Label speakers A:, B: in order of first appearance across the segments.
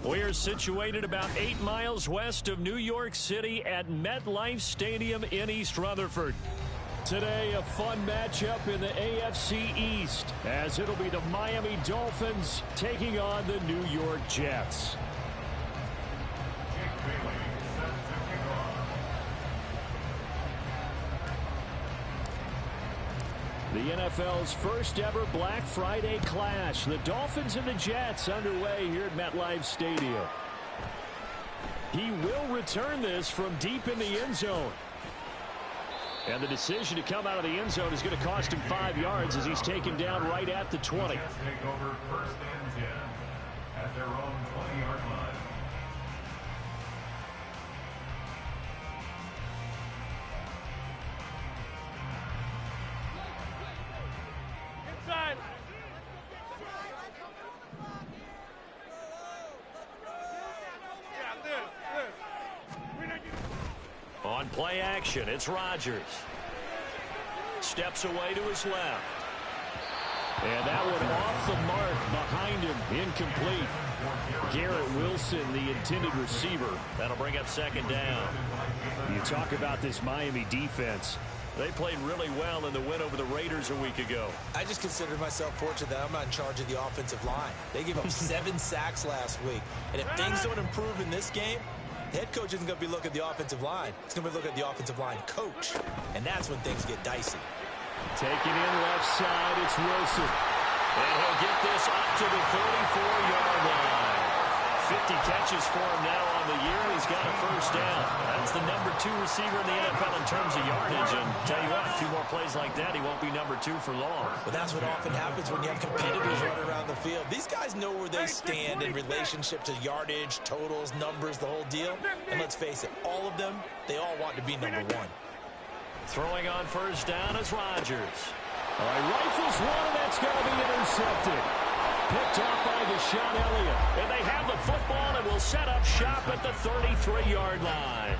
A: We're situated about 8 miles west of New York City at MetLife Stadium in East Rutherford. Today, a fun matchup in the AFC East, as it'll be the Miami Dolphins taking on the New York Jets. The NFL's first ever Black Friday clash. The Dolphins and the Jets underway here at MetLife Stadium. He will return this from deep in the end zone. And the decision to come out of the end zone is going to cost him 5 yards as he's taken down right at the 20.
B: Take over first and 10 at their own 20-yard line.
A: On play action, it's Rodgers. Steps away to his left. And that one off the mark behind him, incomplete. Garrett Wilson, the intended receiver. That'll bring up second down. You talk about this Miami defense. They played really well in the win over the Raiders a week ago.
C: I just consider myself fortunate that I'm not in charge of the offensive line. They gave up 7 sacks last week. And if things don't improve in this game, the head coach isn't going to be looking at the offensive line. He's going to be looking at the offensive line coach. And that's when things get dicey.
A: Taking in left side, it's Wilson. And he'll get this up to the 34-yard line. 50 catches for him now on the year, and he's got a first down. That's the number 2 receiver in the NFL in terms of yardage. And tell you what, a few more plays like that, he won't be number 2 for long.
C: But that's what often happens when you have competitors running around the field. These guys know where they stand in relationship to yardage, totals, numbers, the whole deal. And let's face it, all of them, they all want to be number 1.
A: Throwing on first down is Rodgers. All right, rifles one, and that's going to be intercepted. Picked off by Deshaun Elliott. And they have the football and will set up shop at the 33-yard line.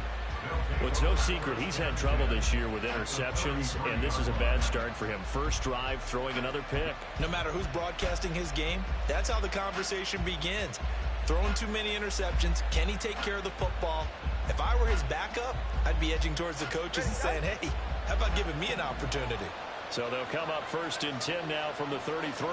A: Well, it's no secret he's had trouble this year with interceptions, and this is a bad start for him. First drive, throwing another pick.
C: No matter who's broadcasting his game, that's how the conversation begins. Throwing too many interceptions. Can he take care of the football? If I were his backup, I'd be edging towards the coaches and saying, hey, how about giving me an opportunity?
A: So they'll come up first and 10 now from the 33.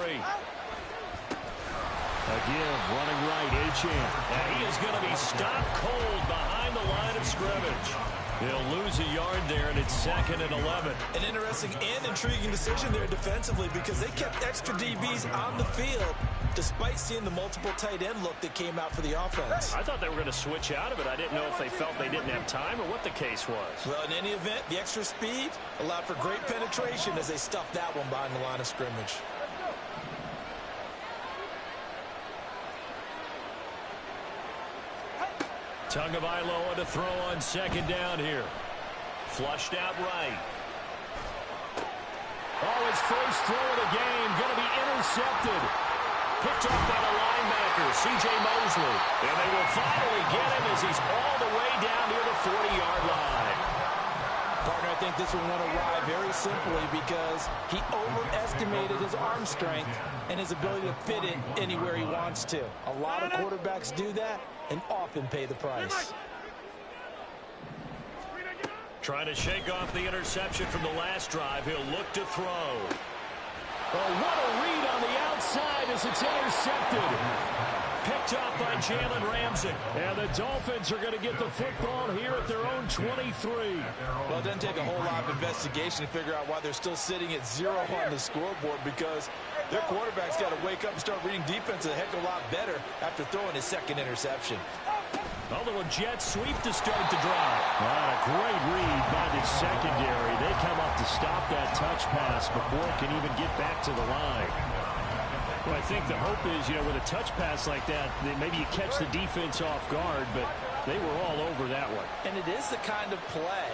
A: A give, running right, Achane. And he is going to be stopped cold behind the line of scrimmage. He'll lose a yard there, and it's 2nd and 11.
C: An interesting and intriguing decision there defensively because they kept extra DBs on the field despite seeing the multiple tight end look that came out for the offense.
A: I thought they were going to switch out of it. I didn't know if they felt they didn't have time or what the case was.
C: Well, in any event, the extra speed allowed for great penetration as they stuffed that one behind the line of scrimmage.
A: Tagovailoa to throw on second down here. Flushed out right. Oh, his first throw of the game going to be intercepted. Picked off by the linebacker, C.J. Mosley. And they will finally get him as he's all the way down near the 40-yard line.
D: Partner, I think this one went awry very simply because he overestimated his arm strength and his ability to fit it anywhere he wants to. A lot of quarterbacks do that and often pay the price.
A: Trying to shake off the interception from the last drive. He'll look to throw. Oh, what a read on the outside as it's intercepted. Picked off by Jalen Ramsey. And the Dolphins are going to get the football here at their own 23.
D: Well, it doesn't take a whole lot of investigation to figure out why they're still sitting at 0 on the scoreboard because their quarterback's got to wake up and start reading defense a heck of a lot better after throwing his 2nd interception.
A: A little jet sweep to start the drive. A great read by the secondary. They come up to stop that touch pass before it can even get back to the line. Well, I think the hope is, with a touch pass like that, maybe you catch the defense off guard, but they were all over that one.
D: And it is the kind of play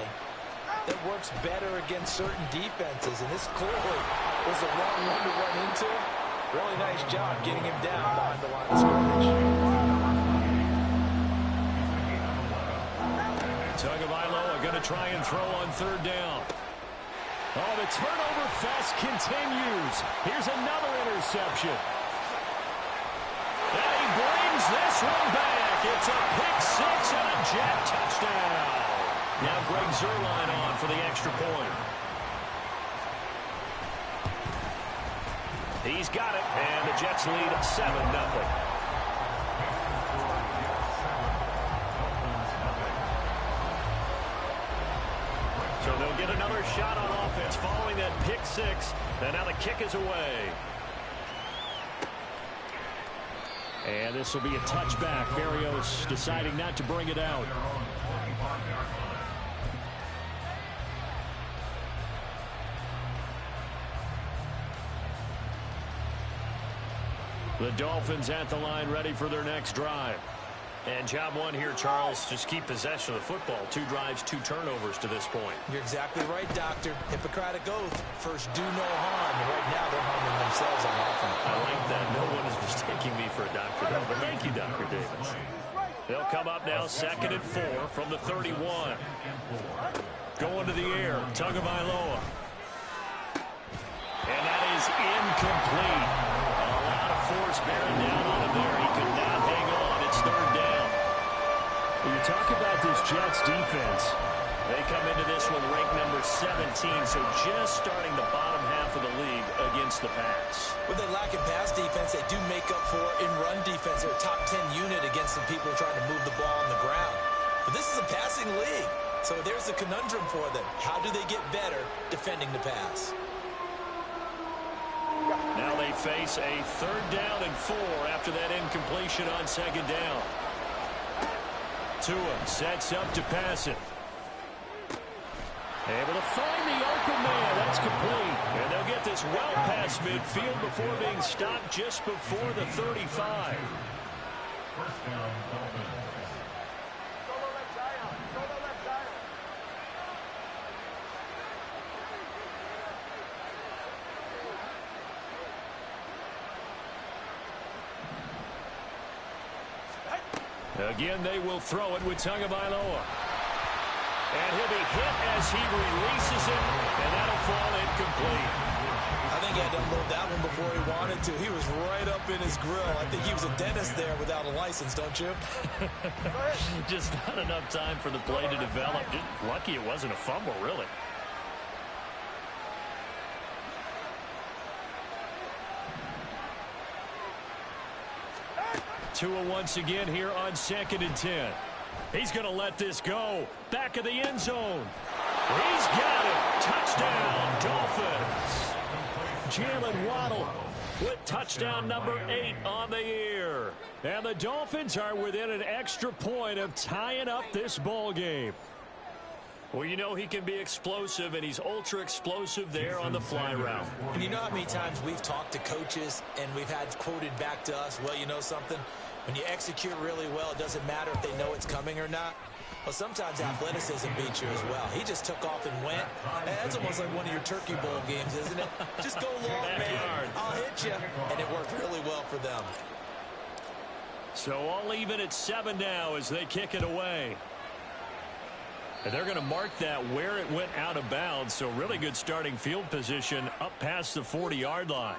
D: that works better against certain defenses, and this clearly was the wrong one to run into. Really nice job getting him down behind the line of scrimmage.
A: Tagovailoa going to try and throw on 3rd down. Oh, the turnover fest continues. Here's another interception. And he brings this one back. It's a pick six and a Jet touchdown. Now Greg Zuerlein on for the extra point. He's got it, and the Jets lead 7-0. So they'll get another shot on offense following that pick six, and now the kick is away. And this will be a touchback. Berrios deciding not to bring it out. The Dolphins at the line, ready for their next drive. And job one here, Charles, just keep possession of the football. 2 drives, 2 turnovers to this point.
C: You're exactly right, Doctor. Hippocratic oath. First, do no harm. And right now, they're harming themselves on offense.
A: I like that. No one is mistaking me for a doctor, though. But thank you, Dr. Davis. They'll come up now, 2nd and 4 from the 31. Going to the air, Tagovailoa. And that is incomplete. A lot of force bearing down on him there. He could not hang on. It's 3rd down. When you talk about this Jets defense, they come into this one ranked number 17, so just starting the bottom half of the league against the pass.
C: With their lack of pass defense, they do make up for in run defense. They're a top 10 unit against the people trying to move the ball on the ground. But this is a passing league, so there's a conundrum for them. How do they get better defending the pass?
A: Now they face a 3rd down and 4 after that incompletion on 2nd down. Tua sets up to pass it. Able to find the open man. That's complete. And they'll get this well past midfield before being stopped just before the 35.
B: First down, Dolphins.
A: Again, they will throw it with Tagovailoa. And he'll be hit as he releases it, and that'll fall incomplete.
C: I think he had to unload that one before he wanted to. He was right up in his grill. I think he was a dentist there without a license, don't you?
A: Just not enough time for the play to develop. Just lucky it wasn't a fumble, really. Tua once again here on 2nd and 10. He's going to let this go. Back of the end zone. He's got it. Touchdown, Dolphins. Jalen Waddle with touchdown number 8 on the year. And the Dolphins are within an extra point of tying up this ball game. Well, you know he can be explosive, and he's ultra explosive there on the fly route.
C: And you know how many times we've talked to coaches and we've had quoted back to us, well, you know something? When you execute really well, it doesn't matter if they know it's coming or not. Well, sometimes athleticism beats you as well. He just took off and went. That's almost like one of your Turkey Bowl games, isn't it? Just go long, man. I'll hit you. And it worked really well for them.
A: So all even at 7 now as they kick it away. And they're going to mark that where it went out of bounds. So really good starting field position up past the 40-yard line.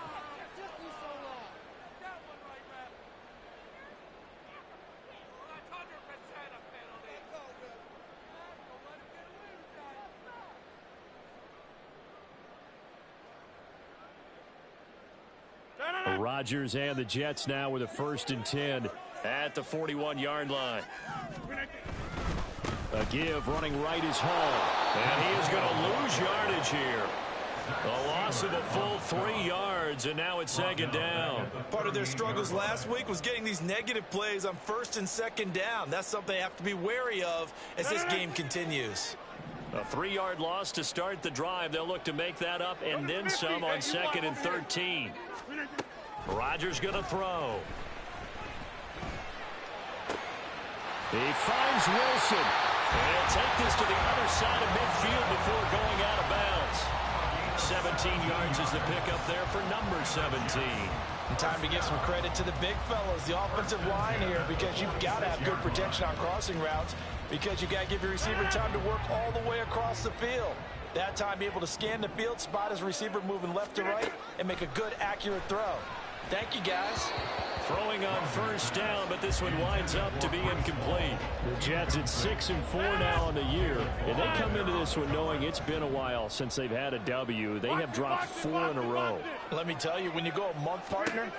A: Rodgers and the Jets now with a 1st and 10 at the 41-yard line. A give running right is Hall. And he is going to lose yardage here. A loss of a full 3 yards, and now it's 2nd down.
C: Part of their struggles last week was getting these negative plays on 1st and 2nd down. That's something they have to be wary of as this game continues.
A: A 3-yard loss to start the drive. They'll look to make that up and then some on 2nd and 13. Rodgers going to throw. He finds Wilson. And he'll take this to the other side of midfield before going out of bounds. 17 yards is the pickup there for number 17.
D: And time to give some credit to the big fellas, the offensive line here, because you've got to have good protection on crossing routes, because you've got to give your receiver time to work all the way across the field. That time be able to scan the field, spot his receiver moving left to right, and make a good, accurate throw. Thank you, guys.
A: Throwing on first down, but this one winds up to be incomplete. The Jets at 6-4 now on the year, and they come into this one knowing it's been a while since they've had a W. They have dropped 4 in a row.
D: Let me tell you, when you go a month, partner,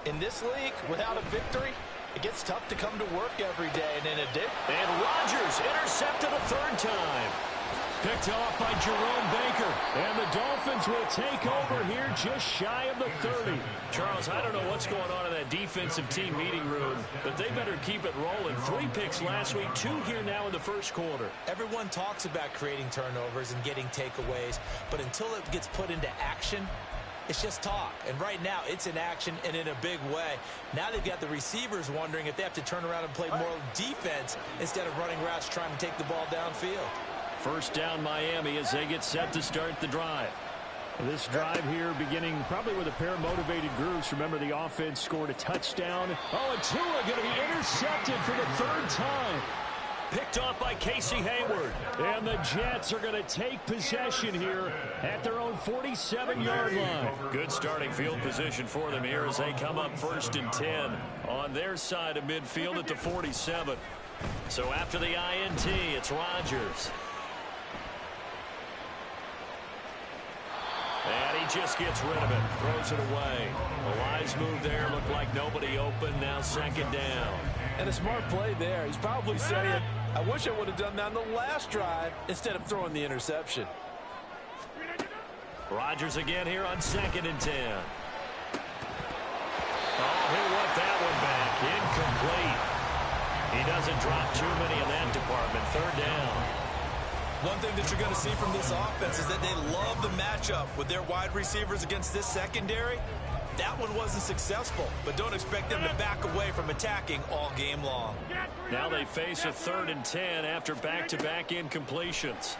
D: in this league, without a victory, it gets tough to come to work every day, and in a dip.
A: And Rodgers intercepted a third time. Picked off by Jerome Baker. And the Dolphins will take over here just shy of the 30. Charles, I don't know what's going on in that defensive team meeting room, but they better keep it rolling. 3 picks last week, 2 here now in the first quarter.
C: Everyone talks about creating turnovers and getting takeaways, but until it gets put into action, it's just talk. And right now, it's in action and in a big way. Now they've got the receivers wondering if they have to turn around and play more defense instead of running routes trying to take the ball downfield.
A: First down Miami as they get set to start the drive. This drive here beginning probably with a pair of motivated groups. Remember, the offense scored a touchdown. Oh, and Tua going to be intercepted for the 3rd time. Picked off by Casey Hayward. And the Jets are going to take possession here at their own 47-yard line. Good starting field position for them here as they come up 1st and 10 on their side of midfield at the 47. So after the INT, it's Rodgers. And he just gets rid of it, throws it away. A wise move there, looked like nobody open, now 2nd down.
D: And a smart play there. He's probably saying, I wish I would have done that on the last drive instead of throwing the interception.
A: Rodgers again here on 2nd and 10. Oh, he'll want that one back. Incomplete. He doesn't drop too many in that department. 3rd down.
C: One thing that you're going to see from this offense is that they love the matchup with their wide receivers against this secondary. That one wasn't successful, but don't expect them to back away from attacking all game long.
A: Now they face a 3rd and 10 after back-to-back incompletions.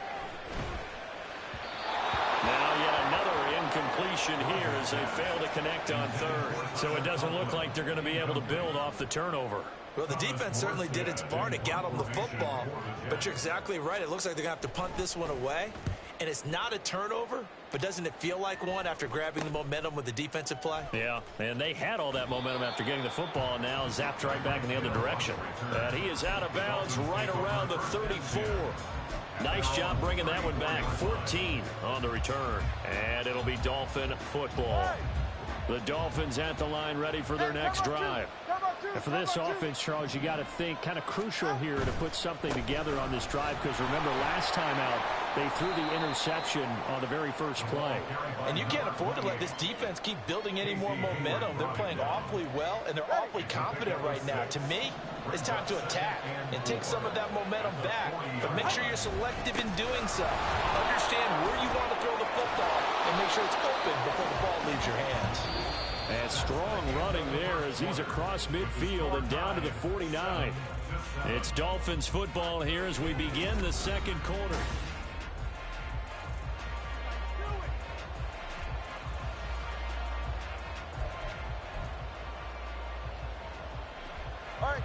A: Now yet another incompletion here as they fail to connect on 3rd. So it doesn't look like they're going to be able to build off the turnover.
C: Well, the defense certainly did its part to get them the football, but you're exactly right. It looks like they're going to have to punt this one away, and it's not a turnover, but doesn't it feel like one after grabbing the momentum with the defensive play?
A: Yeah, and they had all that momentum after getting the football, and now zapped right back in the other direction. And he is out of bounds right around the 34. Nice job bringing that one back. 14 on the return, and it'll be Dolphin football. The Dolphins at the line ready for their next drive. And for this offense, Charles, you got to think kind of crucial here to put something together on this drive, because remember last time out they threw the interception on the very first play.
D: And you can't afford to let this defense keep building any more momentum. They're playing awfully well, and they're awfully confident right now. To me, it's time to attack and take some of that momentum back, but make sure you're selective in doing so. Understand where you want to throw the football and make sure it's open before the ball leaves your hands.
A: And strong running there as he's across midfield and down to the 49. It's Dolphins football here as we begin the 2nd quarter.
E: All right.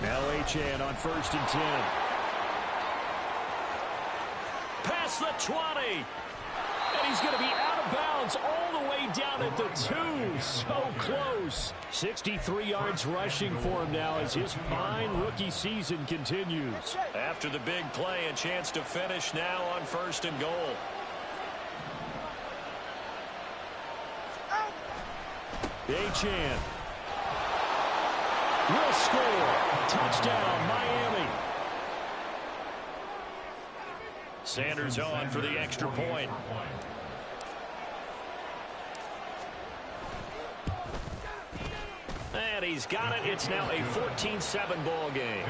A: Now Achane on 1st and 10. Past the 20. And he's going to be out of bounds all the way down at the 2. So close. 63 yards rushing for him now as his fine rookie season continues. After the big play, a chance to finish now on 1st and goal. Achane will score. Touchdown, Miami. Sanders on for the extra point. And he's got it. It's now a 14-7 ball game.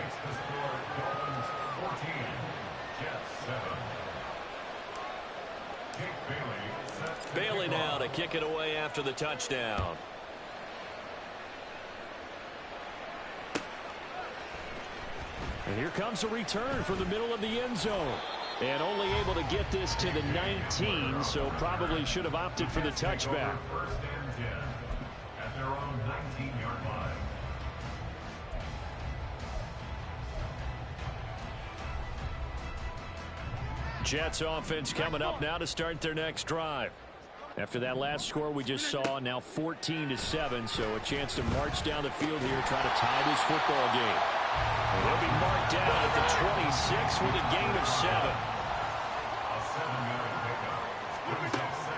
A: Bailey now to kick it away after the touchdown. And here comes a return from the middle of the end zone. And only able to get this to the 19, so probably should have opted for the touchback.
B: 1st and 10 at their own 19-yard line.
A: Jets offense coming up now to start their next drive. After that last score we just saw, now 14-7, so a chance to march down the field here, try to tie this football game. And he'll be marked down at the 26 with a gain of 7.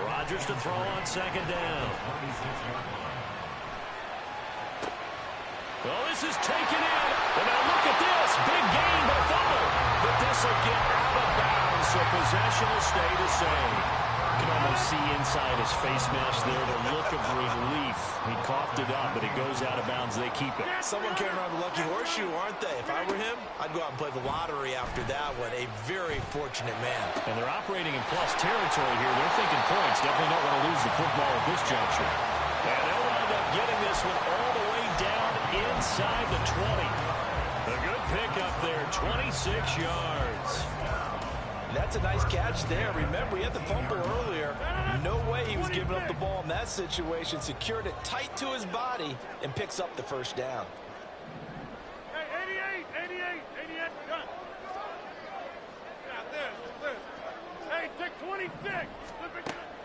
A: Rodgers to throw on second down. Well, this is taken in. And now look at this. Big gain, but a fumble. But this will get out of bounds, so possession will stay the same. You can almost see inside his face mask there the look of relief. He coughed it up, but it goes out of bounds. They keep it.
C: Someone came around the lucky horseshoe, aren't they? If I were him, I'd go out and play the lottery after that one. A very fortunate man.
A: And they're operating in plus territory here. They're thinking points. Definitely don't want to lose the football at this juncture. And they'll wind up getting this one all the way down inside the 20. A good pickup there, 26 yards.
D: That's a nice catch there. Remember, he had the fumble earlier. No way he was giving up the ball in that situation. Secured it tight to his body and picks up the first down.
E: Hey, 88, done. Yeah, this. Hey, take 26.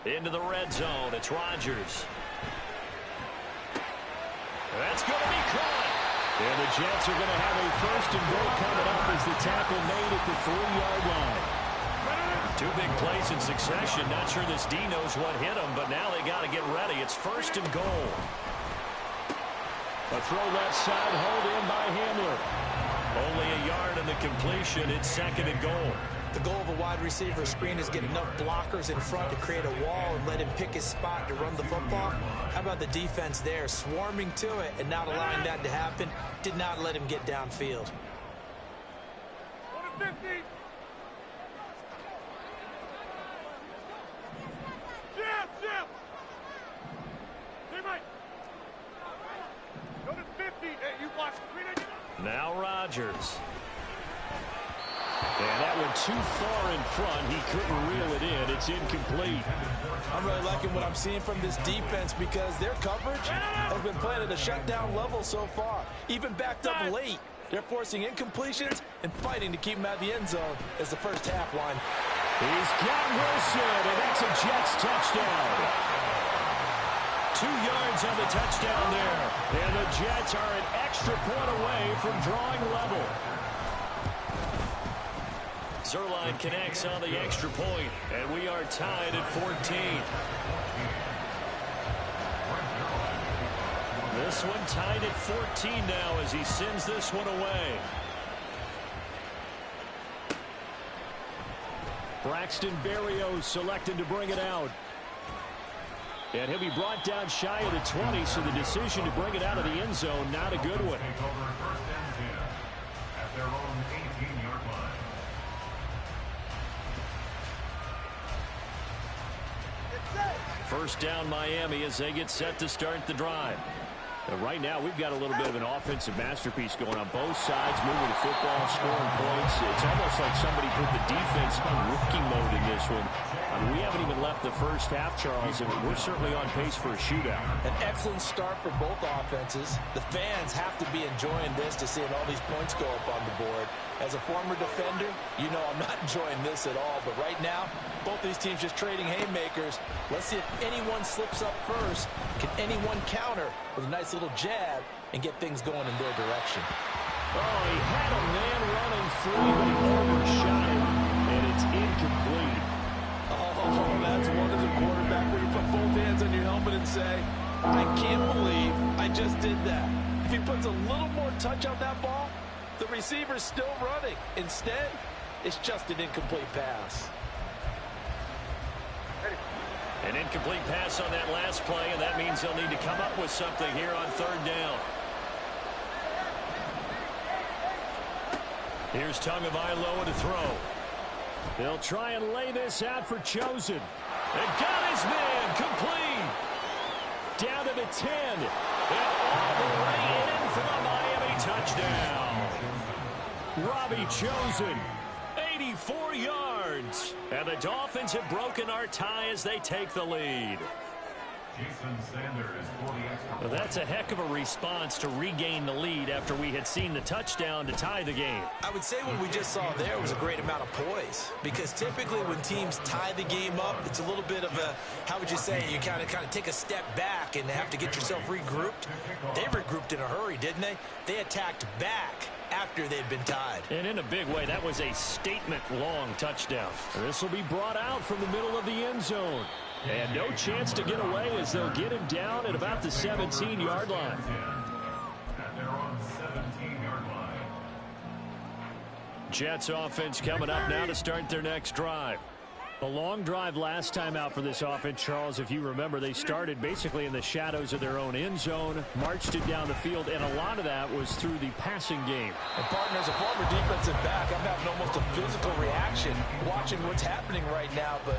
A: Into the red zone, it's Rodgers. That's going to be caught. And the Jets are going to have a first and goal coming up as the tackle made at the 3-yard line. Two big plays in succession. Not sure this D knows what hit him, but now they got to get ready. It's first and goal. A throw left side, hold in by Hamler. Only a yard in the completion. It's second and goal.
C: The goal of a wide receiver screen is get enough blockers in front to create a wall and let him pick his spot to run the football. How about the defense there, swarming to it and not allowing that to happen? Did not let him get downfield.
E: Go to 50. Jim. Teammate. Go to 50. Hey, you block screen.
A: Now Rodgers. And that went too far in front. He couldn't reel it in. It's incomplete.
D: I'm really liking what I'm seeing from this defense because their coverage has been playing at a shutdown level so far. Even backed up late, they're forcing incompletions and fighting to keep them out of the end zone as the first half line.
A: He's got Wilson, and that's a Jets touchdown. 2 yards on the touchdown there. And the Jets are an extra point away from drawing level. Zerline connects on the extra point, and we are tied at 14. This one tied at 14 now as he sends this one away. Braxton Berrios selected to bring it out. And he'll be brought down shy of the 20, so the decision to bring it out of the end zone, not a good one.
B: Take over first and 10 at their own 18-yard line.
A: First down Miami as they get set to start the drive. Right now we've got a little bit of an offensive masterpiece going on both sides, moving the football, scoring points. It's almost like somebody put the defense on rookie mode in this one. I mean, we haven't even left the first half, Charles, and we're certainly on pace for a shootout.
D: An excellent start for both offenses. The fans have to be enjoying this to seeing all these points go up on the board. As a former defender, you know I'm not enjoying this at all. But right now, both these teams just trading haymakers. Let's see if anyone slips up first. Can anyone counter with a nice little jab and get things going in their direction?
A: Oh, he had a man running free, but he overshot him, and it's incomplete.
D: Oh, that's one as a quarterback where you put both hands on your helmet and say, I can't believe I just did that. If he puts a little more touch on that ball, the receiver's still running. Instead, it's just an incomplete pass.
A: An incomplete pass on that last play, and that means they'll need to come up with something here on third down. Here's Tagovailoa to throw. They'll try and lay this out for Chosen. And got his man complete. Down to the 10. And all the way in for the Miami touchdown. Robbie Chosen, 84 yards. And the Dolphins have broken our tie as they take the lead.
B: Jason Sanders for the extra
A: Well,
B: point.
A: that's a heck of a response to regain the lead after we had seen the touchdown to tie the game.
C: I would say what we just saw there was a great amount of poise, because typically when teams tie the game up, it's a little bit of a, how would you say, you kind of take a step back and have to get yourself regrouped. They regrouped in a hurry, didn't they? They attacked back after they'd been tied.
A: And in a big way, that was a statement-long touchdown. This will be brought out from the middle of the end zone. And no chance to get away as they'll get him down at about the 17-yard line.
B: At their own 17-yard line.
A: Jets offense coming up now to start their next drive. A long drive last time out for this offense, Charles. If you remember, they started basically in the shadows of their own end zone, marched it down the field, and a lot of that was through the passing game.
D: And partner, as a former defensive back, I'm having almost a physical reaction watching what's happening right now. But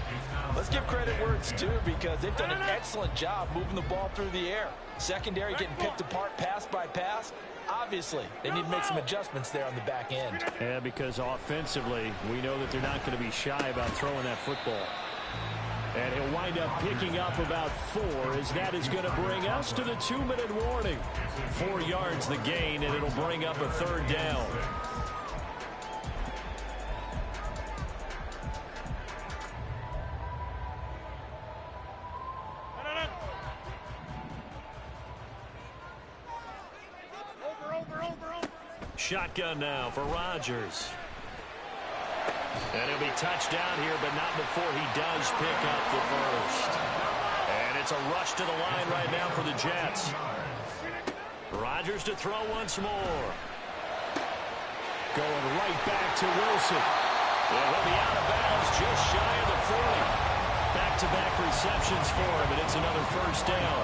D: let's give credit where it's due, because they've done an excellent job moving the ball through the air. Secondary getting picked apart pass by pass. Obviously, they need to make some adjustments there on the back end.
A: Yeah, because offensively, we know that they're not going to be shy about throwing that football. And he'll wind up picking up about 4, as that is going to bring us to the 2-minute warning. 4 yards the gain, and it'll bring up a 3rd down. Shotgun now for Rodgers. And he'll be touched down here, but not before he does pick up the first. And it's a rush to the line right now for the Jets. Rodgers to throw once more. Going right back to Wilson. And he'll be out of bounds just shy of the 40. Back-to-back receptions for him, and it's another first down.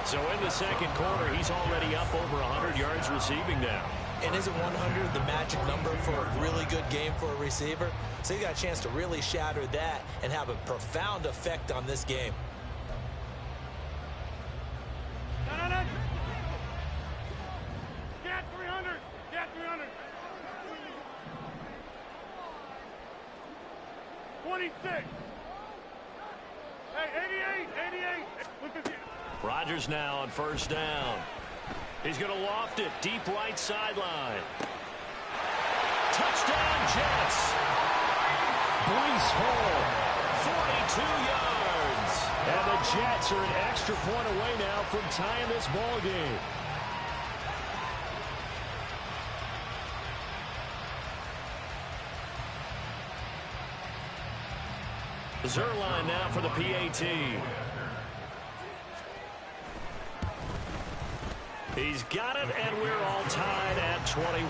A: So in the second quarter, he's already up over 100 yards receiving now.
C: And isn't 100 the magic number for a really good game for a receiver? So you got a chance to really shatter that and have a profound effect on this game.
E: Get 300. Get 300. 26. Hey, 88. Look at this.
A: Rodgers now on first down. He's going to loft it deep right sideline. Touchdown Jets. Breece Hall, 42 yards. And the Jets are an extra point away now from tying this ball game. Zerline now for the PAT. He's got it, and we're all tied at 21.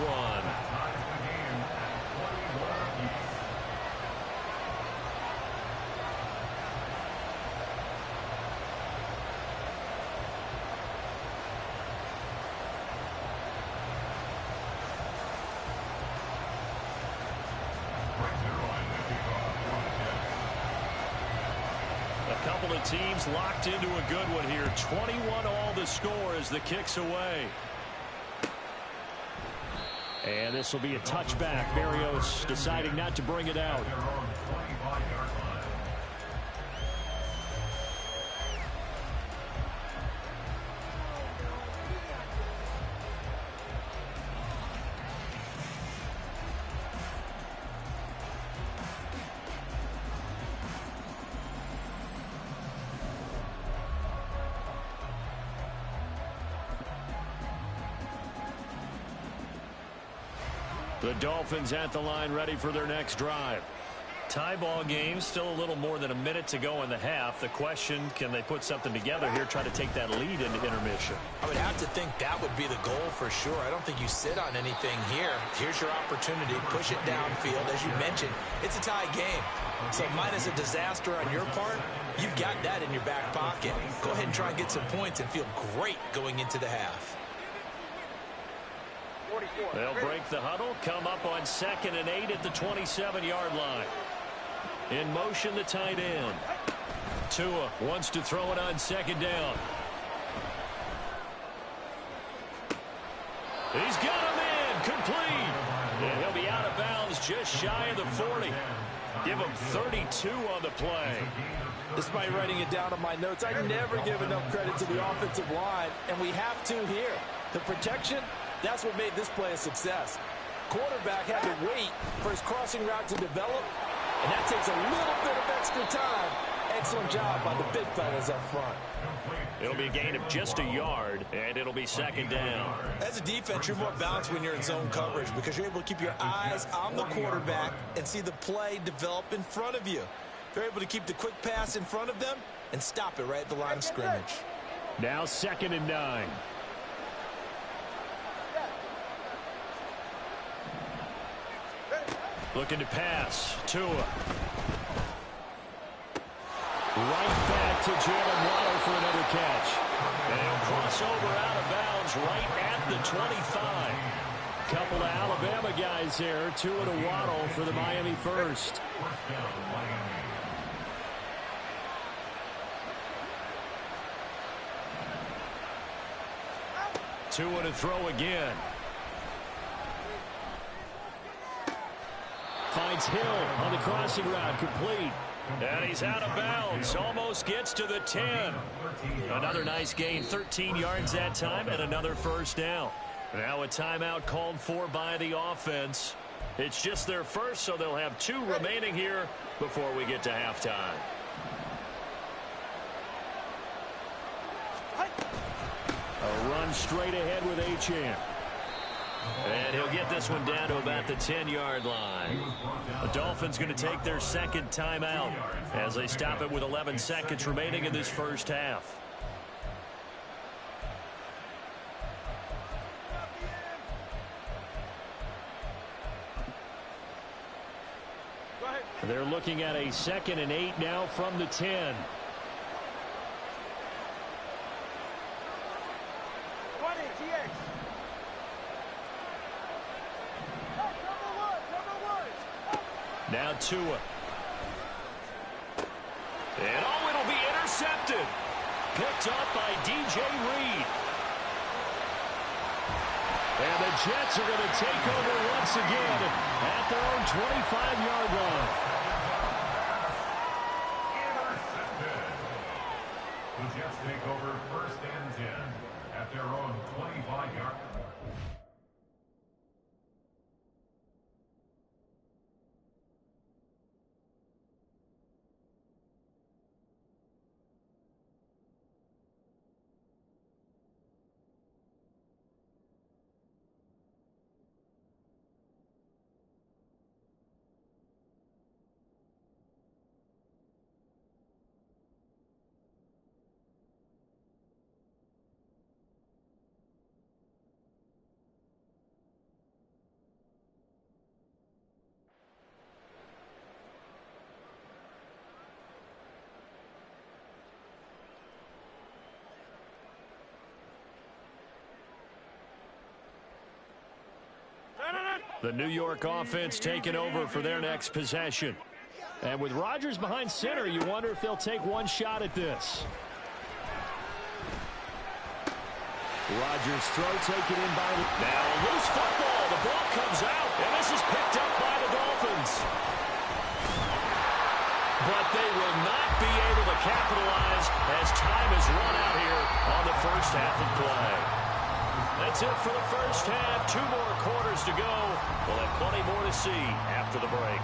A: A couple of teams locked into a good one here. 21 all the score as the kick's away. And this will be a touchback. Berrios deciding not to bring it out. The Dolphins at the line, ready for their next drive. Tie ball game, still a little more than a minute to go in the half. The question, can they put something together here, try to take that lead into intermission?
C: I would have to think that would be the goal for sure. I don't think you sit on anything here. Here's your opportunity. Push it downfield. As you mentioned, it's a tie game. So minus a disaster on your part, you've got that in your back pocket. Go ahead and try and get some points and feel great going into the half.
A: They'll break the huddle, come up on 2nd and 8 at the 27-yard line. In motion, the tight end. Tua wants to throw it on 2nd down. He's got him in, complete. And he'll be out of bounds just shy of the 40. Give him 32 on the play.
D: Despite writing it down on my notes, I never give enough credit to the offensive line, and we have to here. The protection, that's what made this play a success. Quarterback had to wait for his crossing route to develop, and that takes a little bit of extra time. Excellent job by the big fellas up front.
A: It'll be a gain of just a yard, and it'll be second down.
C: As a defense, you're more balanced when you're in zone coverage because you're able to keep your eyes on the quarterback and see the play develop in front of you. They're able to keep the quick pass in front of them and stop it right at the line of scrimmage.
A: Now 2nd and 9. Looking to pass. Tua. Right back to Jalen Waddle for another catch. And he'll cross over out of bounds right at the 25. Couple of Alabama guys there. Tua to Waddle for the Miami first. Tua to throw again. Finds Hill on the crossing route, complete. And he's out of bounds, almost gets to the 10. Another nice gain, 13 yards that time, and another first down. Now a timeout called for by the offense. It's just their first, so they'll have 2 remaining here before we get to halftime. A run straight ahead with Achane. And he'll get this one down to about the 10-yard line. The Dolphins going to take their second timeout as they stop it with 11 seconds remaining in this first half. They're looking at a 2nd and 8 now from the 10. Now Tua. And oh, it'll be intercepted. Picked up by DJ Reed. And the Jets are going to take over once again at their own 25-yard line.
B: Intercepted. The Jets take over 1st and 10 at their own 25-yard line.
A: The New York offense taking over for their next possession. And with Rodgers behind center, you wonder if they'll take one shot at this. Rodgers throw taken in by the... Now a loose football. The ball comes out, and this is picked up by the Dolphins. But they will not be able to capitalize as time has run out here on the first half of play. That's it for the first half. 2 more quarters to go. We'll have plenty more to see after the break.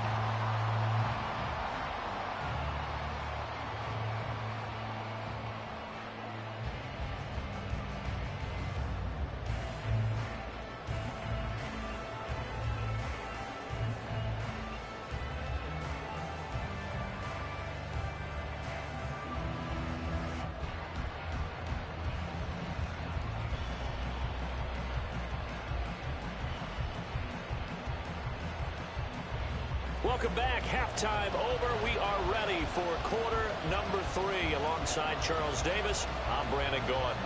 A: Welcome back. Halftime over. We are ready for quarter number 3. Alongside Charles Davis, I'm Brandon Gordon.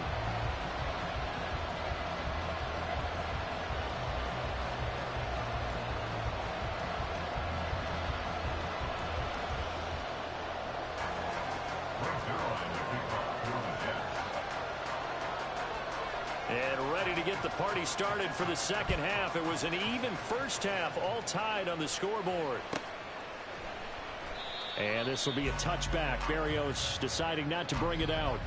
A: And ready to get the party started for the second half. It was an even first half, all tied on the scoreboard. And this will be a touchback. Berrios deciding not to bring it out.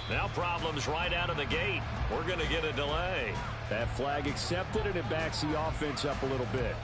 A: Now problems right out of the gate. We're going to get a delay. That flag accepted, and it backs the offense up a little bit.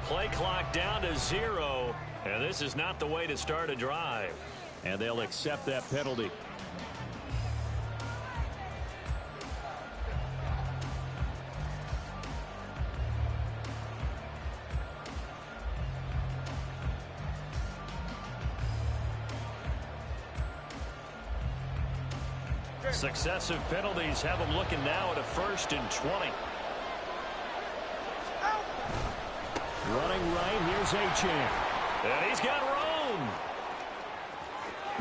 A: Play clock down to 0, and this is not the way to start a drive. And they'll accept that penalty. Successive penalties have them looking now at a 1st and 20. Running right, here's Achane. And he's got Roan.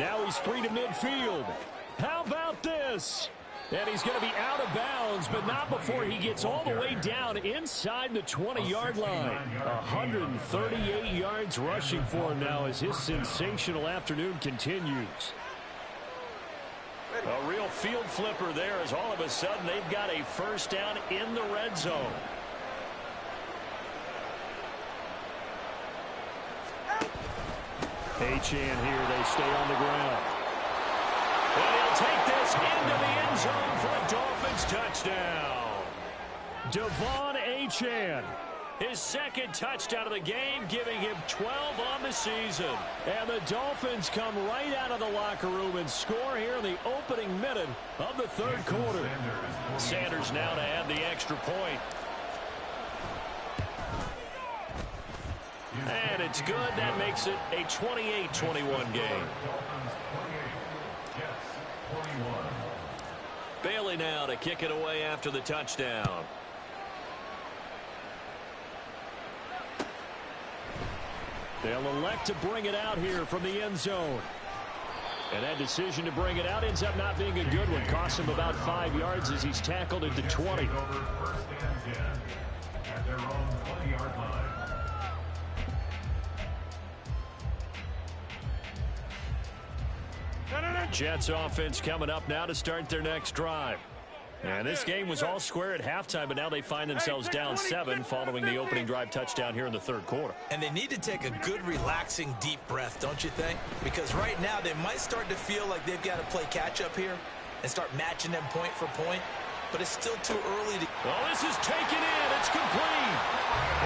A: Now he's free to midfield. How about this? And he's going to be out of bounds, but not before he gets all the way down inside the 20-yard line. 138 yards rushing for him now as his sensational afternoon continues. A real field flipper there as all of a sudden they've got a 1st down in the red zone. Achane here, they stay on the ground. And he'll take this into the end zone for a Dolphins touchdown. Devon Achane, his 2nd touchdown of the game, giving him 12 on the season. And the Dolphins come right out of the locker room and score here in the opening minute of the 3rd quarter. Sanders now to add the extra point. And it's good. That makes it a 28-21 game. Bailey now to kick it away after the touchdown. They'll elect to bring it out here from the end zone. And that decision to bring it out ends up not being a good one. Costs him about 5 yards as he's tackled into 20.
B: At their own 20-yard line.
A: Jets offense coming up now to start their next drive. And this game was all square at halftime, but now they find themselves down 7 following the opening drive touchdown here in the 3rd quarter.
C: And they need to take a good, relaxing, deep breath, don't you think? Because right now they might start to feel like they've got to play catch-up here and start matching them point for point. But it's still too early to...
A: Well, this is taken in. It's complete.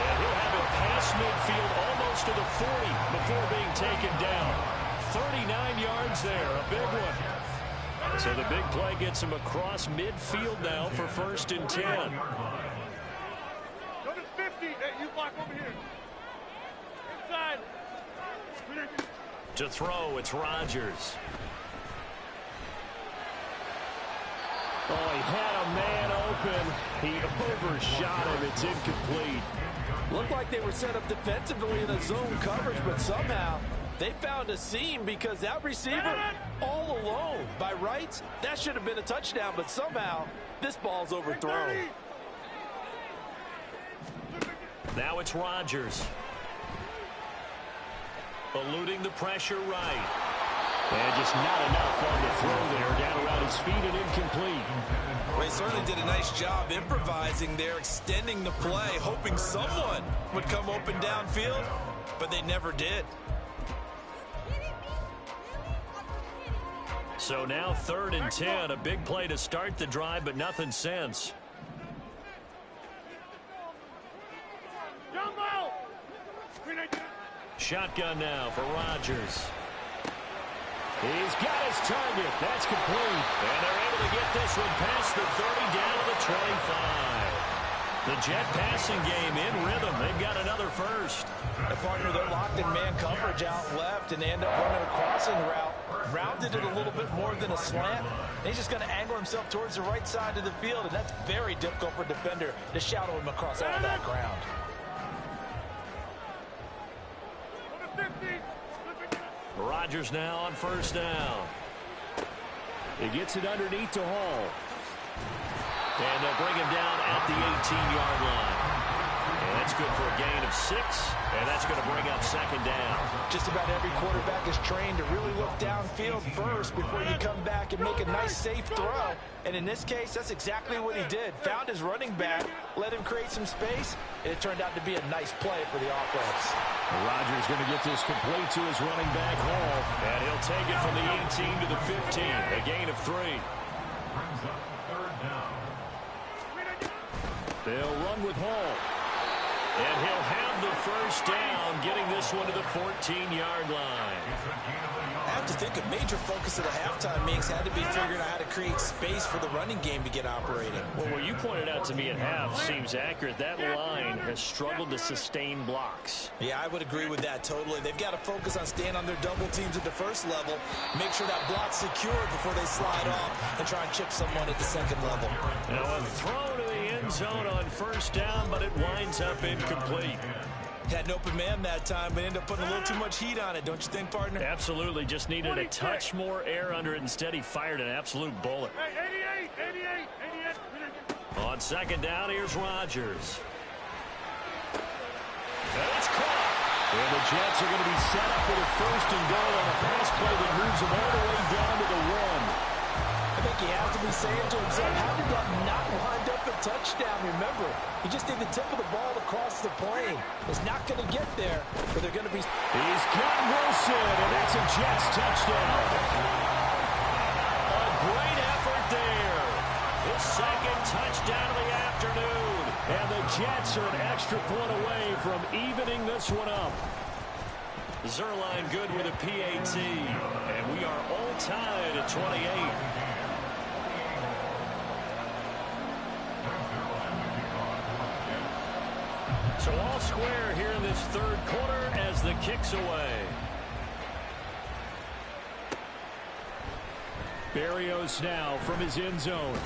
A: And he'll have it past midfield almost to the 40 before being taken down. 39 yards there, a big one. So the big play gets him across midfield now for 1st and 10.
E: Go to 50. Hey, you block over here. Inside.
A: To throw, it's Rodgers. Oh, he had a man open. He overshot him. It's incomplete.
D: Looked like they were set up defensively in a zone coverage, but somehow they found a seam because that receiver all alone. By rights, that should have been a touchdown, but somehow this ball's overthrown.
A: Now it's Rodgers. Eluding the pressure right. And just not enough on the throw there. Down around his feet and incomplete.
C: Well, he certainly did a nice job improvising there, extending the play, hoping someone would come open downfield, but they never did.
A: So now 3rd and 10, a big play to start the drive, but nothing since. Shotgun now for Rodgers. He's got his target. That's complete. And they're able to get this one past the 30 down to the 25. The Jet passing game in rhythm. They've got another first.
D: The partner, they're locked in man coverage out left, and they end up running a crossing route. Rounded it a little bit more than a slant. He's just going to angle himself towards the right side of the field, and that's very difficult for a defender to shadow him across all that ground.
A: Rodgers now on 1st down. He gets it underneath to Hall. And they'll bring him down at the 18-yard line. And that's good for a gain of 6. And that's going to bring up 2nd down.
D: Just about every quarterback is trained to really look downfield first before you come back and make a nice, safe throw. And in this case, that's exactly what he did. Found his running back, let him create some space, and it turned out to be a nice play for the offense.
A: Rodgers going to get this complete to his running back, Hall. And he'll take it from the 18 to the 15. A gain of 3.
B: Brings up 3rd down.
A: They'll run with Hall. And he'll have the 1st down, getting this one to the 14-yard line.
C: I have to think a major focus of the halftime meetings had to be figuring out how to create space for the running game to get operating.
A: Well, what you pointed out to me at half seems accurate. That line has struggled to sustain blocks.
C: Yeah, I would agree with that totally. They've got to focus on staying on their double teams at the 1st level, make sure that block's secured before they slide off and try and chip someone at the 2nd level.
A: Now a throw to the end zone on 1st down, but it winds up incomplete.
C: Had an open man that time, but ended up putting a little too much heat on it, don't you think, partner?
A: Absolutely. Just needed a touch more air under it. Instead, he fired an absolute bullet. 88. On 2nd down, here's Rodgers. And it's caught. And the Jets are going to be set up with a 1st and goal on a pass play that moves them all the way down to the 1.
D: I think he has to be saying to himself, how did that not wind up a touchdown? Remember, he just did the tip of the ball across the plane. It's not going to get there, but they're going to be...
A: He's got Wilson, and that's a Jets touchdown. A great effort there. His 2nd touchdown of the afternoon. And the Jets are an extra point away from evening this one up. Zerline good with a PAT. And we are all tied at 28. So all square here in this 3rd quarter as the kick's away. Berrios now from his end zone.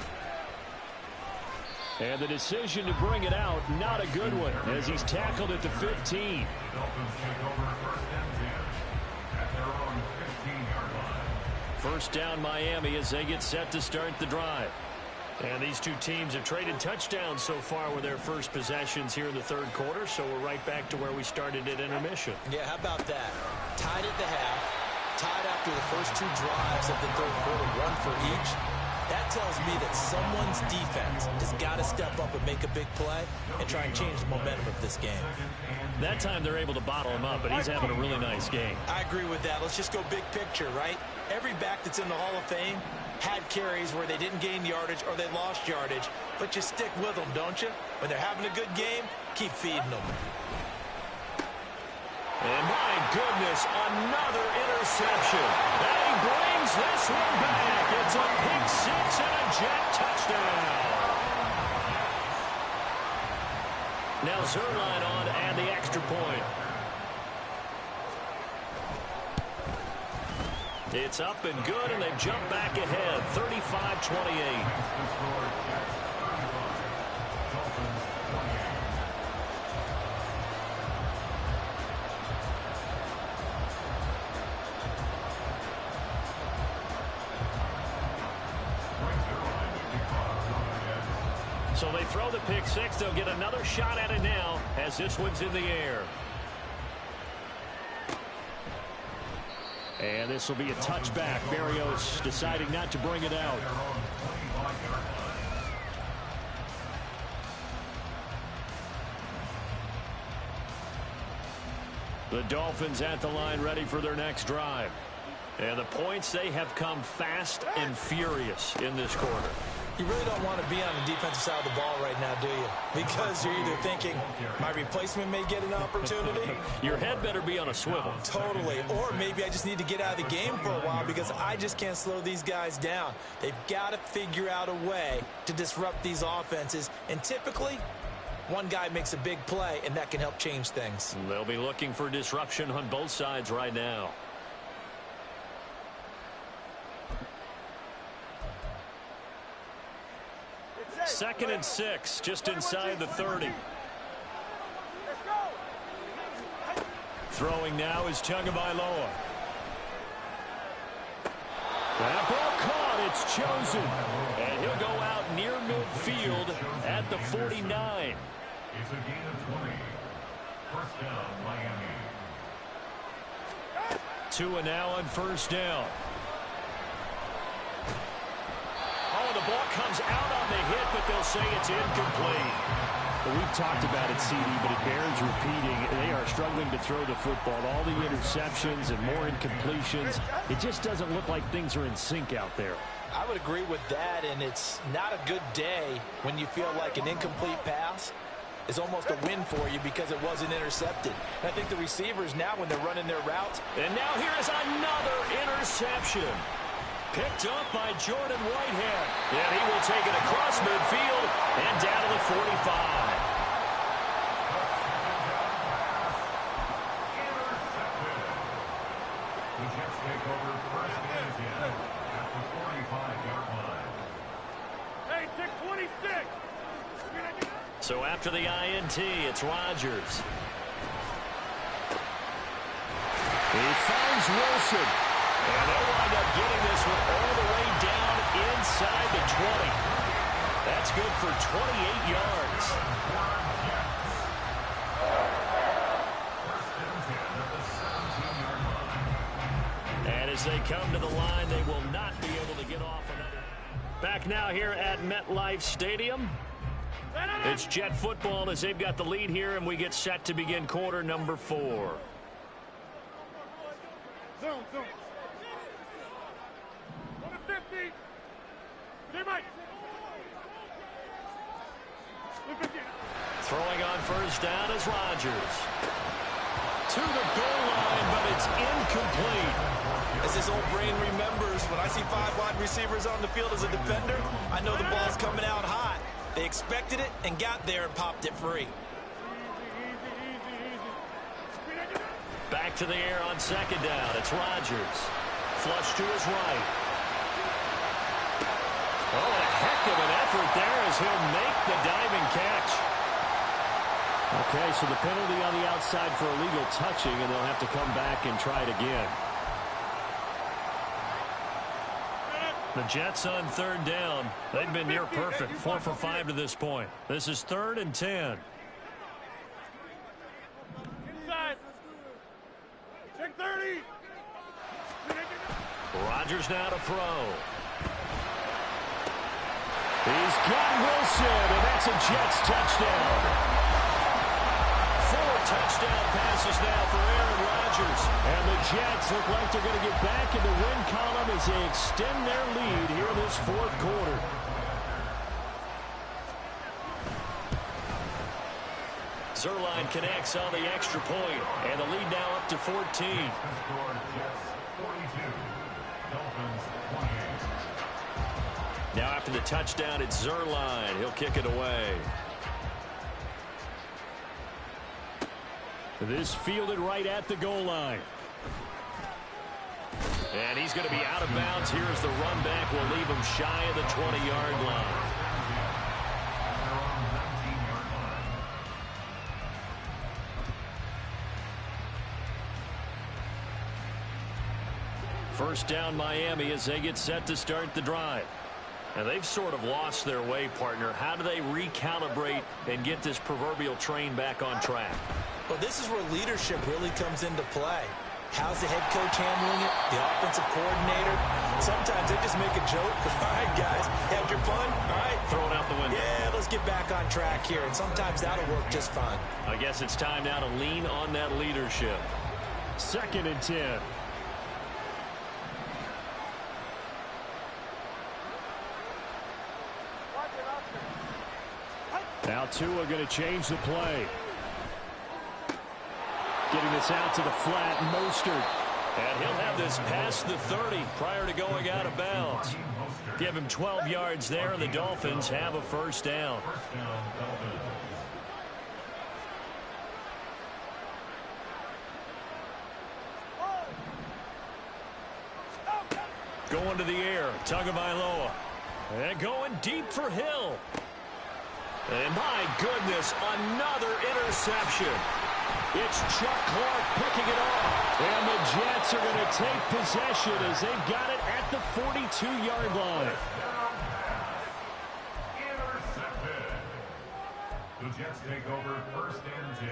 A: And the decision to bring it out, not a good one, as he's tackled at the 15.
B: Dolphins take over 1st and 10 at their own 15-yard line.
A: 1st down Miami as they get set to start the drive. And these two teams have traded touchdowns so far with their first possessions here in the 3rd quarter, so we're right back to where we started at intermission.
C: Yeah, how about that? Tied at the half, tied after the first 2 drives of the 3rd quarter, 1 for each. That tells me that someone's defense has got to step up and make a big play and try and change the momentum of this game.
A: That time they're able to bottle him up, but he's having a really nice game.
C: I agree with that. Let's just go big picture, right? Every back that's in the Hall of Fame had carries where they didn't gain yardage or they lost yardage, but you stick with them, don't you? When they're having a good game, keep feeding them.
A: And my goodness, another interception. And he brings this one back. It's a pick 6 and a Jet touchdown. Now Zerline on and the extra point. It's up and good, and they've jumped back ahead, 35-28. So they throw the pick 6. They'll get another shot at it now as this one's in the air. And this will be a touchback. Berrios deciding not to bring it out. The Dolphins at the line ready for their next drive. And the points, they have come fast and furious in this quarter.
C: You really don't want to be on the defensive side of the ball right now, do you? Because you're either thinking, my replacement may get an opportunity.
A: Your head better be on a swivel.
C: Totally. Or maybe I just need to get out of the game for a while because I just can't slow these guys down. They've got to figure out a way to disrupt these offenses. And typically, one guy makes a big play, and that can help change things.
A: They'll be looking for disruption on both sides right now. Second and 6, just inside the 30. Throwing now is Tagovailoa. That ball caught. It's chosen. And he'll go out near midfield at the 49.
B: It's a gain of 20. First down, Miami.
A: Tua now on first down. Oh, the ball comes out on the hit, but they'll say it's incomplete.
F: Well, we've talked about it, CD, but it bears repeating. They are struggling to throw the football. All the interceptions and more incompletions. It just doesn't look like things are in sync out there.
D: I would agree with that, and it's not a good day when you feel like an incomplete pass is almost a win for you because it wasn't intercepted. And I think the receivers now, when they're running their routes.
A: And now here is another interception. Picked up by Jordan Whitehead. And he will take it across midfield and down to the 45.
B: The Jets take over first and 10 at the 45-yard line.
E: Hey, take 26.
A: So after the INT, it's Rodgers. He finds Wilson. And they'll wind up getting this one all the way down inside the 20. That's good for 28 yards. And as they come to the line, they will not be able to get off another. Back now here at MetLife Stadium. It's Jet football as they've got the lead here, and we get set to begin quarter number 4.
E: Zoom, zoom. 150. Get right.
A: Throwing on first down is Rodgers. To the goal line, but it's incomplete.
C: As his old brain remembers, when I see 5 wide receivers on the field as a defender, I know the ball's coming out hot. They expected it and got there and popped it free.
A: Back to the air on second down. It's Rodgers. Flush to his right. Oh, a heck of an effort there as he'll make the diving catch.
F: Okay, so the penalty on the outside for illegal touching, and they'll have to come back and try it again.
A: The Jets on third down. They've been near perfect. 4 for 5 to this point. This is 3rd and 10.
E: Inside. Take 30.
A: Rodgers now to throw. He's got Wilson, and that's a Jets touchdown. 4 touchdown passes now for Aaron Rodgers. And the Jets look like they're going to get back in the win column as they extend their lead here in this 4th quarter. Zerline connects on the extra point, and the lead now up to 14. Now after the touchdown, it's Zerline. He'll kick it away.
F: This fielded right at the goal line.
A: And he's going to be out of bounds. Here's the run back. Will leave him shy of the 20-yard line. First down Miami as they get set to start the drive. And they've sort of lost their way, partner. How do they recalibrate and get this proverbial train back on track?
C: Well, this is where leadership really comes into play. How's the head coach handling it? The offensive coordinator? Sometimes they just make a joke. All right, guys, had your fun? All right.
A: Throw it out the window.
C: Yeah, let's just get back on track here, and sometimes that'll work just fine.
A: I guess it's time now to lean on that leadership.
F: 2nd and 10. Now Tua going to change the play. Getting this out to the flat, Mostert.
A: And he'll have this past the 30 prior to going out of bounds. Give him 12 yards there, and the Dolphins have a first down. Going to the air, Tagovailoa. And going deep for Hill. And my goodness, another interception. It's Chuck Clark picking it off.
F: And the Jets are going to take possession as they've got it at the 42-yard line.
B: Intercepted. The Jets take over 1st and 10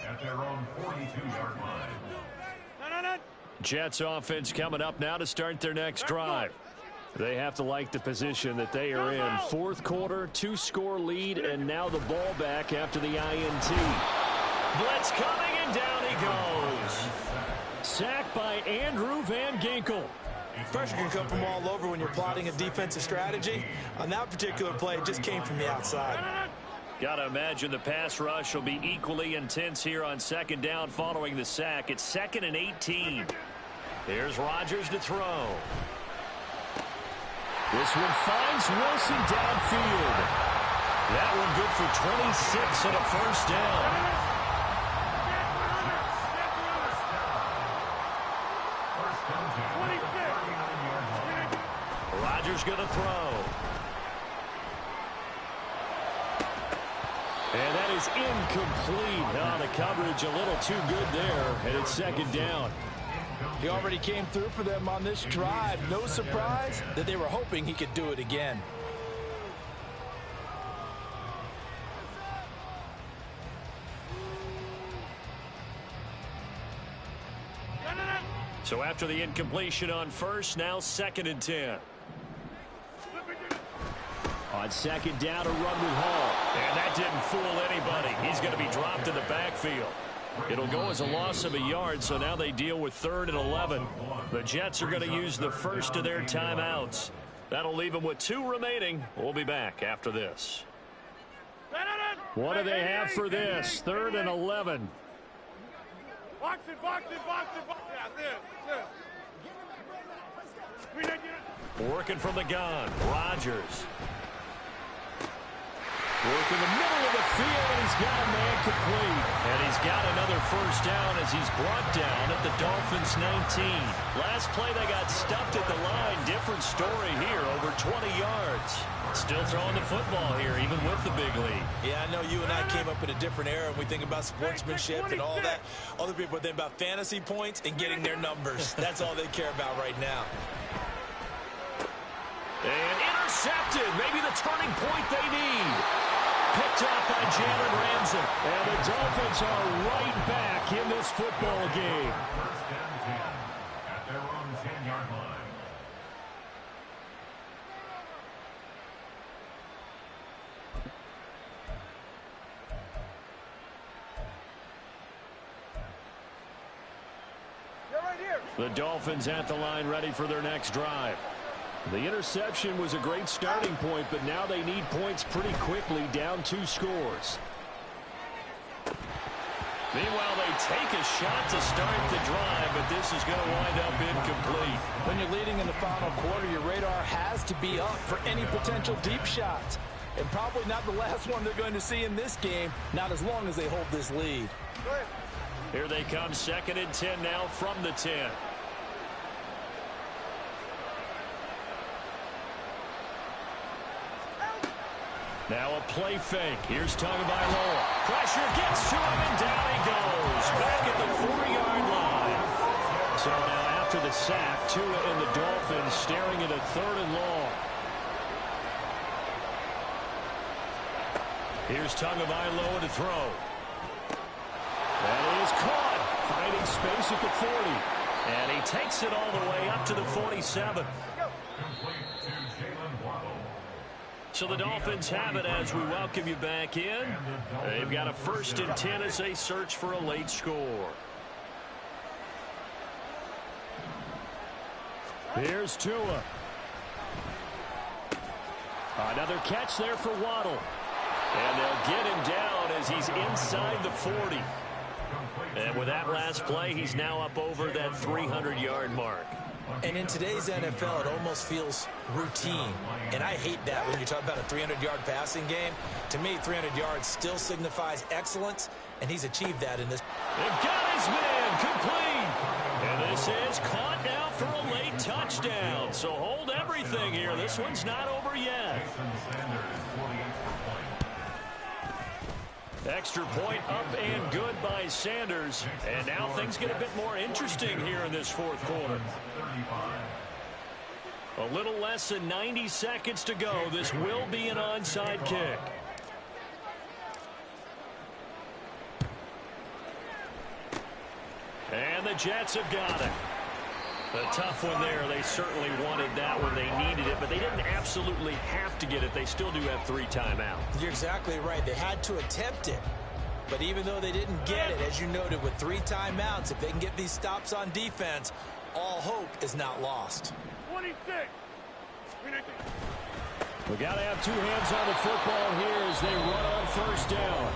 B: at their own 42-yard line.
A: Jets offense coming up now to start their next drive.
F: They have to like the position that they are in. 4th quarter, 2-score lead, and now the ball back after the INT.
A: Blitz coming, and down he goes.
F: Sacked by Andrew Van Ginkel.
C: Pressure can come from all over when you're plotting a defensive strategy. On that particular play, it just came from the outside.
A: Got to imagine the pass rush will be equally intense here on 2nd down following the sack. It's 2nd and 18. Here's Rodgers to throw.
F: This one finds Wilson downfield.
A: That one good for 26 and a first down. Rodgers going to throw.
F: And that is incomplete. Oh, the coverage a little too good there, and it's 2nd down.
D: He already came through for them on this drive. No surprise that they were hoping he could do it again.
A: So after the incompletion on 1st, now 2nd and 10.
F: On 2nd down, a run with Hall.
A: And that didn't fool anybody. He's going to be dropped in the backfield. It'll go as a loss of a yard, so now they deal with 3rd and 11. The Jets are going to use the first of their timeouts. That'll leave them with 2 remaining. We'll be back after this.
F: What do they have for this? 3rd and 11.
E: Box it, box it, box it, box it. Yeah, this.
A: Working from the gun, Rodgers. Working the middle of the field, and he's got a man complete. And he's got another first down as he's brought down at the Dolphins' 19. Last play, they got stuffed at the line. Different story here, over 20 yards. Still throwing the football here, even with the big lead.
C: Yeah, I know you and I came up in a different era, and we think about sportsmanship and all that. Other people think about fantasy points and getting their numbers. That's all they care about right now.
A: And intercepted. Maybe the turning point they need. Picked up by Jalen Ramsey.
F: And the Dolphins are right back in this football game.
B: 1st and 10 at their own 10-yard line.
F: The Dolphins at the line ready for their next drive. The interception was a great starting point, but now they need points pretty quickly, down 2 scores.
A: Meanwhile, they take a shot to start the drive, but this is going to wind up incomplete.
D: When you're leading in the final quarter, your radar has to be up for any potential deep shots. And probably not the last one they're going to see in this game, not as long as they hold this lead.
A: Here they come, 2nd and 10 now from the 10. Now a play fake. Here's Tagovailoa. Pressure gets to him, and down he goes. Back at the 4-yard line. So now after the sack, Tua and the Dolphins staring at a 3rd and long. Here's Tagovailoa to throw. That is caught. Finding space at the 40. And he takes it all the way up to the 47.
B: Complete to Jalen Waddle.
A: So the Dolphins have it as we welcome you back in. They've got a 1st and 10 as they search for a late score.
F: Here's Tua. Another catch there for Waddle.
A: And they'll get him down as he's inside the 40. And with that last play, he's now up over that 300-yard mark.
C: And in today's NFL, it almost feels routine. And I hate that when you talk about a 300-yard passing game. To me, 300 yards still signifies excellence, and he's achieved that in this.
A: They've got his man complete. And this is caught now for a late touchdown. So hold everything here. This one's not over yet. Extra point up and good by Sanders. And now things get a bit more interesting here in this 4th quarter. A little less than 90 seconds to go. This will be an onside kick. And the Jets have got it. A tough one there. They certainly wanted that when they needed it, but they didn't absolutely have to get it. They still do have 3 timeouts.
C: You're exactly right. They had to attempt it. But even though they didn't get it, as you noted, with 3 timeouts, if they can get these stops on defense, all hope is not lost.
E: 26.
F: We got to have 2 hands on the football here as they run on 1st down.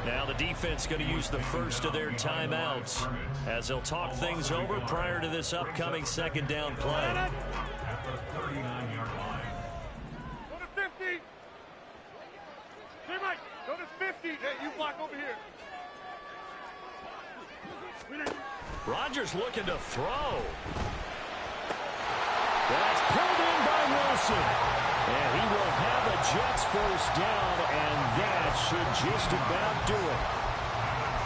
A: Now the defense going to use the first of their timeouts as they'll talk things over prior to this upcoming 2nd down play.
B: At the 39-yard line.
E: Go to 50. Hey, Mike, go to 50. Hey, you block over here.
A: Rodgers looking to throw. That's pulled in by Wilson.
F: And he will have a Jets 1st down, and that should just about do it.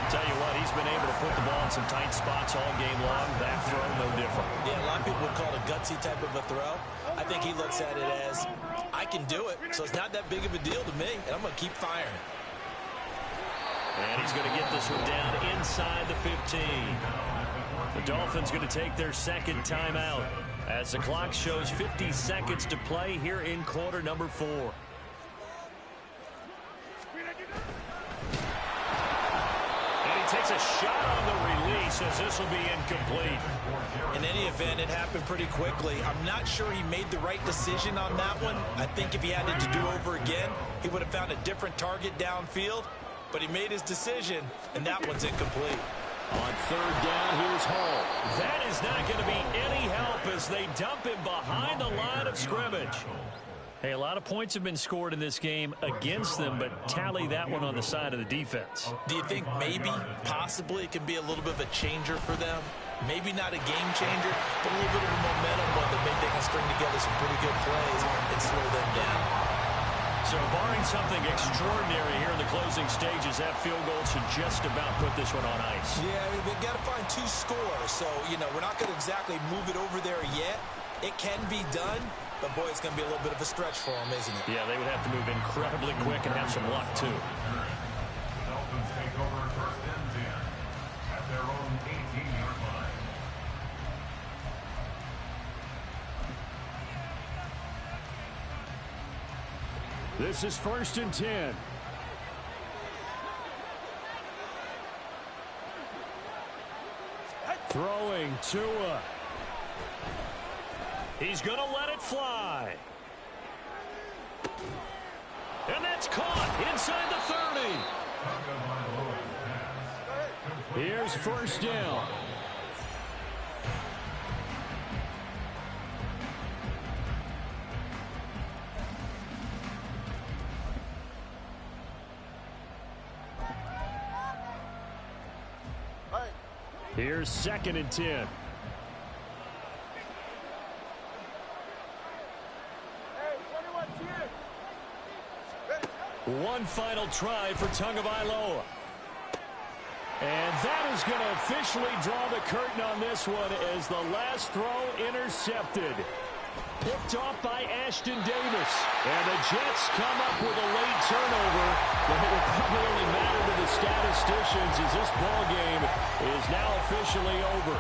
A: Tell you what, he's been able to put the ball in some tight spots all game long. That throw, no different.
C: Yeah, a lot of people would call it a gutsy type of a throw. I think he looks at it as, I can do it, so it's not that big of a deal to me, and I'm going to keep firing.
A: And he's going to get this one down inside the 15. The Dolphins going to take their 2nd timeout as the clock shows 50 seconds to play here in quarter number 4. And he takes a shot on the release as this will be incomplete.
C: In any event, it happened pretty quickly. I'm not sure he made the right decision on that one. I think if he had it to do over again, he would have found a different target downfield. But he made his decision, and that one's incomplete.
F: On 3rd down, here's Hall.
A: That is not going to be any help as they dump him behind the line of scrimmage. Hey, a lot of points have been scored in this game against them, but tally that one on the side of the defense.
C: Do you think maybe, possibly, it can be a little bit of a changer for them? Maybe not a game changer, but a little bit of a momentum one that maybe they can string together some pretty good plays and slow them down.
A: So barring something extraordinary here in the closing stages, that field goal should just about put this one on ice.
C: Yeah, they've got to find 2 scores. So, you know, we're not going to exactly move it over there yet. It can be done, but, boy, it's going to be a little bit of a stretch for them, isn't it?
A: Yeah, they would have to move incredibly quick and have some luck, too.
B: The Dolphins take over 1st and 10 at their own 18-yard line.
F: This is 1st and 10. Throwing Tua.
A: He's going to let it fly. And that's caught inside the 30.
F: Here's 1st down. Here's 2nd and 10.
A: One final try for Tagovailoa.
F: And that is going to officially draw the curtain on this one as the last throw intercepted. Picked off by Ashton Davis. And the Jets come up with a late turnover. But it will probably only matter to the statisticians as this ball game is now officially over.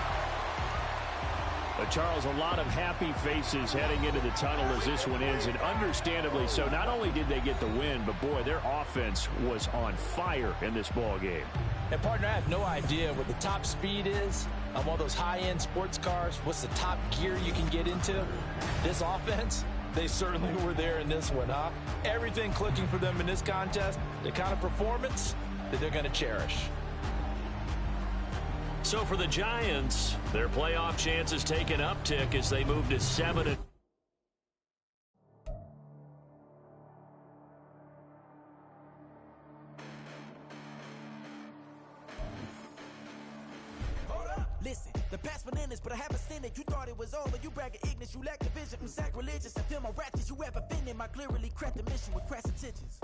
F: Charles, a lot of happy faces heading into the tunnel as this one ends, and understandably so. Not only did they get the win, but, boy, their offense was on fire in this ball game.
D: And, partner, I have no idea what the top speed is on one of those high-end sports cars. What's the top gear you can get into? This offense, they certainly were there in this one, huh? Everything clicking for them in this contest, the kind of performance that they're going to cherish.
A: So for the Giants, their playoff chances take an uptick as they move to 7.
G: Listen, the past bananas, but I haven't seen it. You thought it was over, you bragging ignorance, you lack the vision. I'm sacrilegious, I feel my ratchets, you ever offended my clearly crafted mission with crass intentions.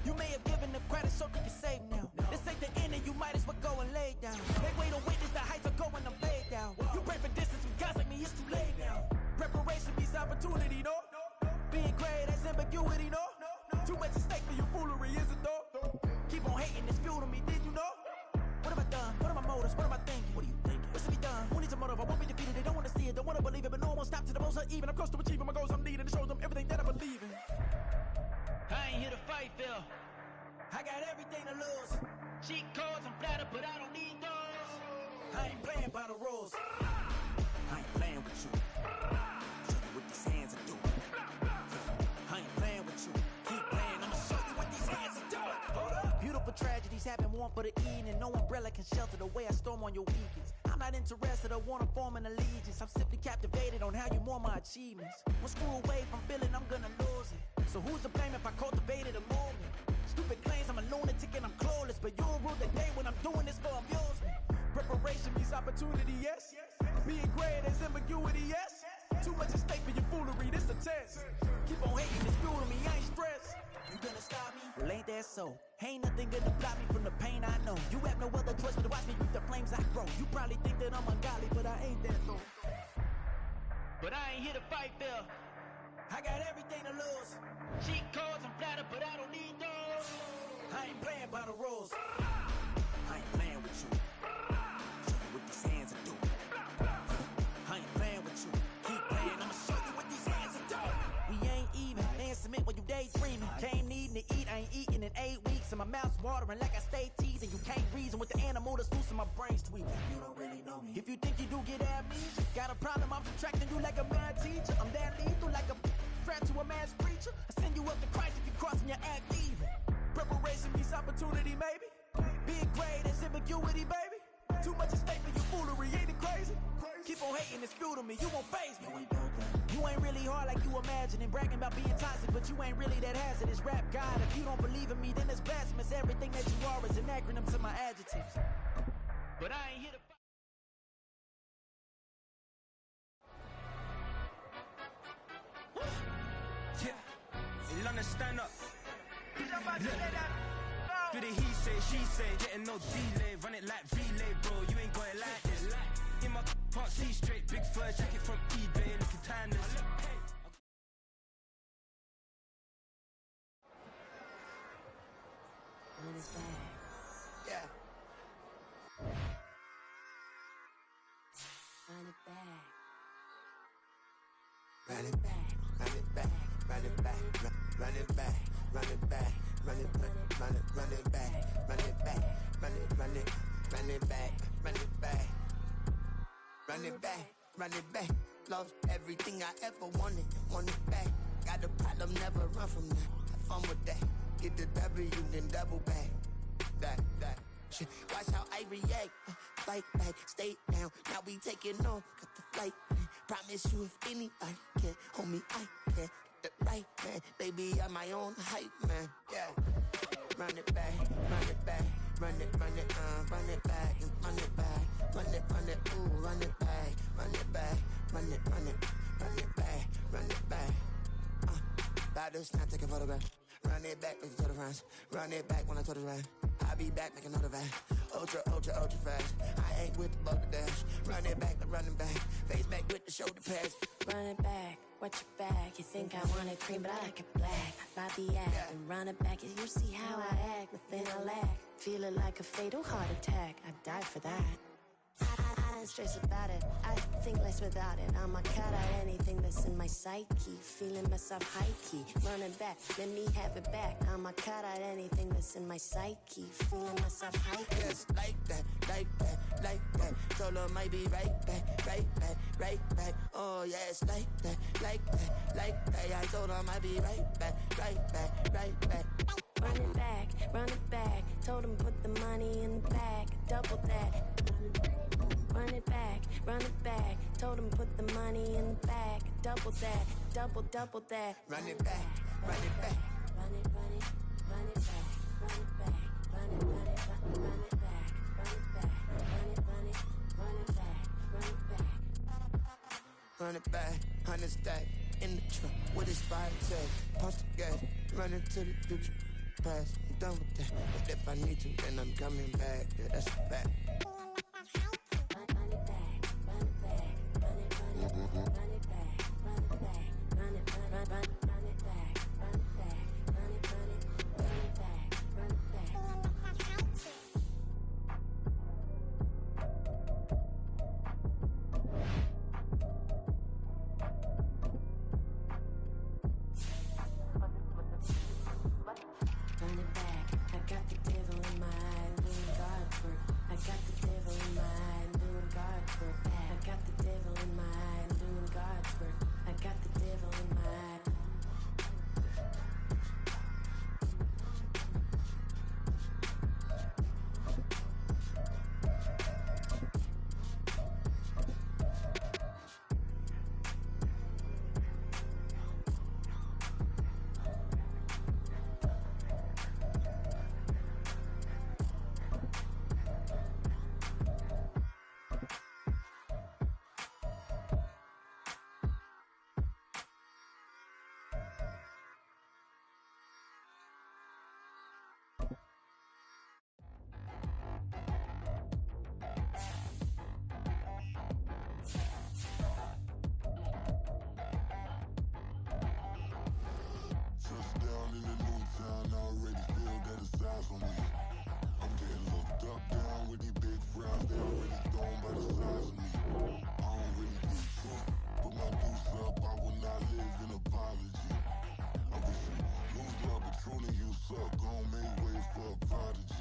G: You may have given them credit so they can save now. This ain't the end and you might as well go and lay down. They wait to witness the heights are going to fade down. You pray for distance with guys like me, it's too late now. Preparation means opportunity, no? Being great has ambiguity, no? Too much at stake for your foolery, is it though? Keep on hating, it's fuel to me, did you know? What have I done? What are my motives? What am I thinking? What are you thinking? What's to be done? Who needs a motive? I won't be defeated. They don't want to see it, don't want to believe it, but no one will stop to the most uneven. I'm close to achieving my goals I'm needing to show them everything that I believe in.
H: I ain't here to fight, Phil.
G: I got everything to lose.
H: Cheat codes, I'm flattered, but I don't need those.
G: I ain't playing by the rules. I ain't playing with you. Show you what these hands are doing. I ain't playing with you. Keep playing, I'ma show you what these hands are doing. Hold up. Beautiful tragedies happen, one for the evening. No umbrella can shelter the way I storm on your weekends. I'm not interested, I wanna form an allegiance. I'm simply captivated on how you mourn my achievements. One screw away from feeling I'm gonna lose it. So who's to blame if I cultivated a movement? Stupid claims I'm a lunatic and I'm clueless, but you'll rule the day when I'm doing this for amusement. Preparation means opportunity, yes. Being great is ambiguity, yes. Too much at stake for your foolery, this a test. Keep on hating, it's fuel to me, I ain't stressed. You gonna stop me? Well, ain't that so? Ain't nothing gonna block me from the pain I know. You have no other choice but to watch me reap the flames I grow. You probably think that I'm ungodly, but I ain't that though.
H: But I ain't here to fight, Phil.
G: I got everything to lose.
H: Cheat codes, I'm flattered, but I don't need those.
G: I ain't playing by the rules. I ain't playing with you. Show you what these hands are doing. I ain't playing with you. Keep playing, I'ma show you what these hands are doing. We ain't even. Man, submit when you daydreaming. Came needing to eat, I ain't eating in 8 weeks. And my mouth's watering like I stay teasing. You can't reason with the animal that's loose in my brain's tweaking. You don't really know me. If you think you do get amnesia, got a problem, I'm subtracting you like a mad teacher. I'm that lethal like a threat to a mass preacher. I send you up to Christ if you crossing your act evil. Preparation means opportunity, maybe. Being great is ambiguity, baby. Too much at stake for your foolery, ain't it crazy? Keep on hating, it's fuel to me, you won't faze me. You ain't really hard like you imagining. Bragging about being toxic, but you ain't really that hazardous. Rap God, if you don't believe in me, then it's blasphemous. Everything that you are is an acronym to my adjectives.
H: But I ain't here to fight.
I: Yeah, London stand up. Do the he say, she say, getting no delay, run it like relay, bro. You ain't got it like this. In my can't see straight, big fur jacket from eBay, looking timeless.
G: Yeah.
J: Run it back.
G: Run it back, run it back, run it back, run it back, run it back, run it back, run it back, run it back, run it back, run it back, run it back, run it back. Lost everything I ever wanted, want it back. Got a problem, never run from that. Have fun with that. Get the W, then double back. That. Shit. Watch how I react. Fight back, stay down. Now we taking off, got the flight. Promise you if anybody can, homie, I can. Get the right man, baby, I'm my own hype man. Yeah. Run it back, run it back, run it back, and run it back, ooh, run it back, run it back, run it back, run it back. About to snap, take a photograph. Run it back, make it to the friends. Run it back when I told it right. I'll be back, make another back. Ultra fast. I ain't with the boat to dash. Run it back, I'm running back. Face back with the shoulder pads.
J: Run it back, watch your back. You think I want it cream, but I like it black. Bobby act and run it back. You see how I act, nothing I lack. Feel it like a fatal heart attack. I'd die for that. I nothing stress about it. I think less without it. I'ma cut out anything that's in my psyche. Feeling myself high-key, running back, let me have it back. I'ma cut out anything that's in my psyche. Feeling myself high-key.
I: Yes, like that, like that, like that. Told her might be right back, right back, right back. Oh yes, like that, like that, like that. I told her might be right back, right back, right back.
J: Run it back, run it back. Told him put the money in the bag, double that. Run it back, run it back. Told him put the money in the bag, double that, double that.
I: Run it back, run it back.
J: Run it, run it, run it back, run it back, run it, run it, run it back, run it back, run it, run it, run it back, run it back.
I: Run it back, 100 stack in the truck with his fire tag. Punch the gas, run into the future. Past, I'm done with that. But if I need to, then I'm coming back. Yeah, that's a fact.
J: Run it back, run it back, run it, run it, run it back, run it back, run it, run it back, run it back, run it, run it, run it back, run it back. Run it back, I got the devil in my eye, doing God's work. I got the devil in my eye, doing God's work. I got the devil in my eye, doing God's work. I got the devil in my eye.
K: Touchdown in the new town, I already feel that it's eyes on me. I'm getting looked up, down with these big frowns, they already thrown by the size of me. I don't really give a fuck, put my deuce up, I will not live in apology. I wish you lose love, but truly you suck, gon' make way for a prodigy.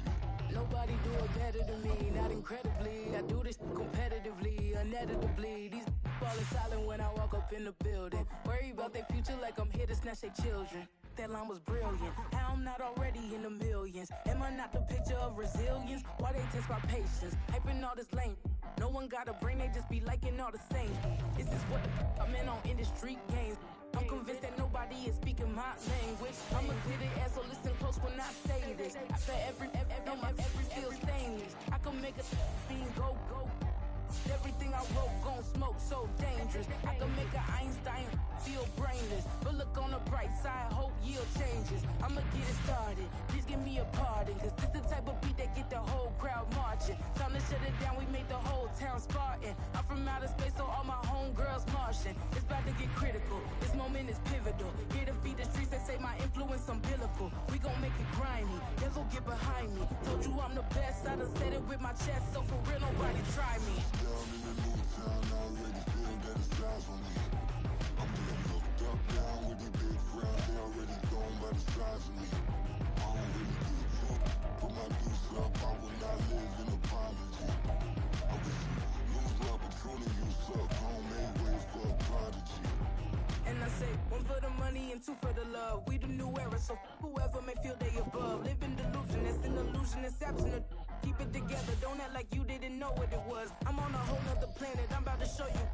L: Nobody do it better than me, not incredibly. I do this competitively, uneditably. These falling silent when I walk up in the building. Worry about their future like I'm here to snatch their children. That line was brilliant. How I'm not already in the millions. Am I not the picture of resilience? Why they test my patience? Hyping all this lame. No one got a brain, they just be liking all the same. This is what I'm in on industry games. I'm convinced that nobody is speaking my language. I'm a good ass, so listen close when I say this. I bet every feel stainless. I can make a scene go. Everything I wrote gon' smoke, so dangerous. I can make an Einstein feel brainless. But look on the bright side, hope yield changes. I'ma get it started, please give me a pardon. Cause this the type of beat that get the whole crowd marching. Time to shut it down, we made the whole town Spartan. I'm from outer space, so all my homegirls Martian. It's about to get critical, this moment is pivotal. Here to feed the streets, they say my influence umbilical. We gon' make it grimy, devil get behind me. Told you I'm the best, I done said it with my chest. So for real, nobody try me.
K: Down in the new town, I already feel that it's eyes on me. I'm getting looked up, down with these big frowns, they already thrown by the size of me. I don't really give a fuck, put my deuce up, I will not live in apology. I wish you lose love, but truly you suck, gon' make way for a prodigy.
L: And I say, one for the money and two for the love. We the new era, so whoever may feel they above. Live in delusion, that's an illusion, it's absent. Keep it together, don't act like you didn't know what it was. I'm on a whole nother planet, I'm about to show you.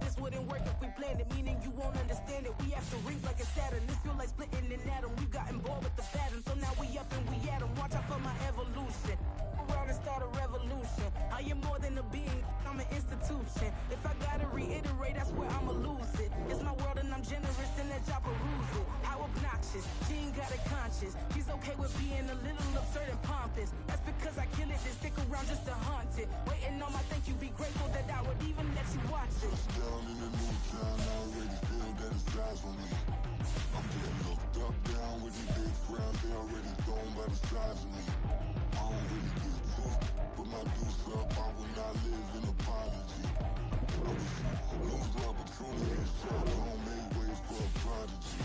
L: This wouldn't work if we planned it, meaning you won't understand it. We have to rings like a Saturn, this feel like splitting an atom. We got involved with the pattern, so now we up and we at 'em. Watch out for my evolution. Around and start a revolution. I am more than a being, I'm an institution. If I gotta reiterate, that's where I'ma lose it. It's my world and I'm generous and that y'all peruse it. How obnoxious, she ain't got a conscience. She's okay with being a little absurd and pompous. That's because I kill it, then stick around just to haunt it. Waiting on my thank you, be grateful that I would even let you watch it.
K: Down in the new town, I already feel that it's eyes on me. I'm getting looked up, down with these big frowns, they already thrown by the size of me. I don't really give a fuck, put my deuce up, I will not live in apology. Lose opportunities, so don't make ways for a prodigy.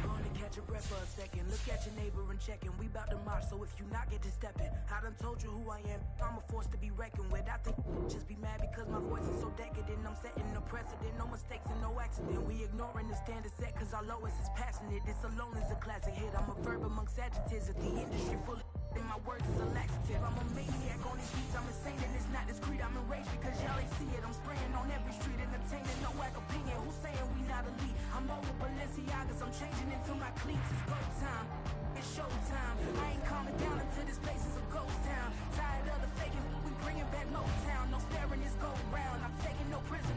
L: Gonna catch a breath for a second. Look at your neighbor and checking. We bout to march, so if you not get to stepping. I done told you who I am. I'm a force to be reckoned with. I think just be mad because my voice is so decadent. I'm setting a precedent. No mistakes and no accident. We ignoring the standard set cause our lowest is passing it. This alone is a classic hit. I'm a verb amongst adjectives. If the industry full of and my words is a laxative. I'm a maniac on these beats. I'm insane and it's not discreet. I'm enraged because y'all ain't see it. I'm spraying on every street, entertaining no whack opinion. Who's saying we not elite? I'm over Balenciagas. I'm changing into my cleats. It's go time. It's showtime. I ain't calming down until this place is a ghost town. Tired of the faking. We bringing back Motown. No sparing this go round. I'm taking no prisoners.